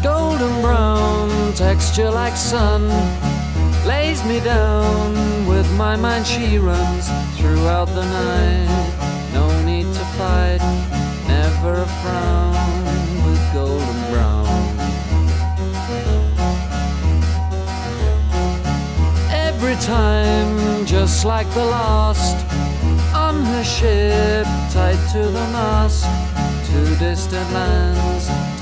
Golden brown texture like sun lays me down. With my mind she runs throughout the night. No need to fight, never a frown with golden brown. Every time, just like the last, on her ship tied to the mast, to distant lands